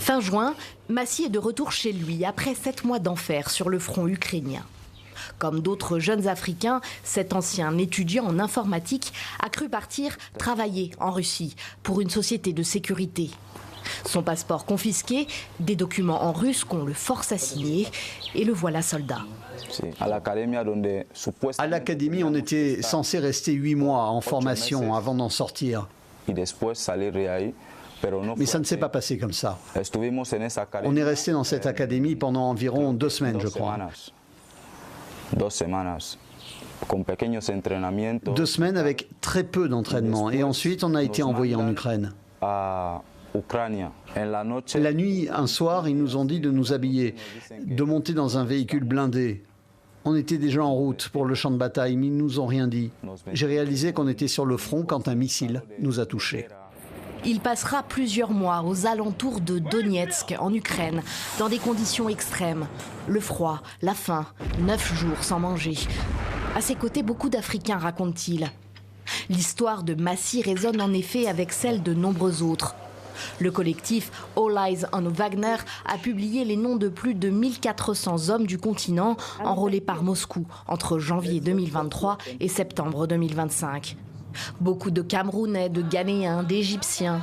Fin juin, Massi est de retour chez lui après 7 mois d'enfer sur le front ukrainien. Comme d'autres jeunes Africains, cet ancien étudiant en informatique a cru partir travailler en Russie pour une société de sécurité. Son passeport confisqué, des documents en russe qu'on le force à signer et le voilà soldat. À l'académie, on était censé rester 8 mois en formation avant d'en sortir. Mais ça ne s'est pas passé comme ça. On est resté dans cette académie pendant environ 2 semaines, je crois. 2 semaines avec très peu d'entraînement. Et ensuite, on a été envoyé en Ukraine. La nuit, un soir, ils nous ont dit de nous habiller, de monter dans un véhicule blindé. On était déjà en route pour le champ de bataille, mais ils ne nous ont rien dit. J'ai réalisé qu'on était sur le front quand un missile nous a touchés. Il passera plusieurs mois aux alentours de Donetsk, en Ukraine, dans des conditions extrêmes. Le froid, la faim, 9 jours sans manger. À ses côtés, beaucoup d'Africains, racontent-ils. L'histoire de Massi résonne en effet avec celle de nombreux autres. Le collectif All Eyes on Wagner a publié les noms de plus de 1400 hommes du continent enrôlés par Moscou entre janvier 2023 et septembre 2025. Beaucoup de Camerounais, de Ghanéens, d'Égyptiens.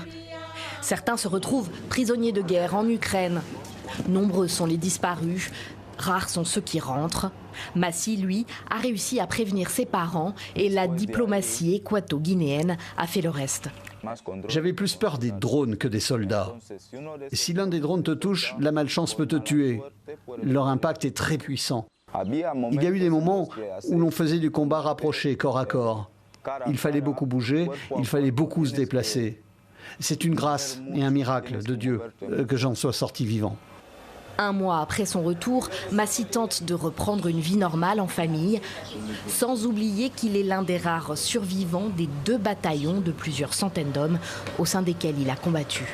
Certains se retrouvent prisonniers de guerre en Ukraine. Nombreux sont les disparus, rares sont ceux qui rentrent. Massi, lui, a réussi à prévenir ses parents et la diplomatie équato-guinéenne a fait le reste. J'avais plus peur des drones que des soldats. Si l'un des drones te touche, la malchance peut te tuer. Leur impact est très puissant. Il y a eu des moments où l'on faisait du combat rapproché, corps à corps. Il fallait beaucoup bouger, il fallait beaucoup se déplacer. C'est une grâce et un miracle de Dieu que j'en sois sorti vivant. 1 mois après son retour, Massi tente de reprendre une vie normale en famille, sans oublier qu'il est l'un des rares survivants des 2 bataillons de plusieurs centaines d'hommes au sein desquels il a combattu.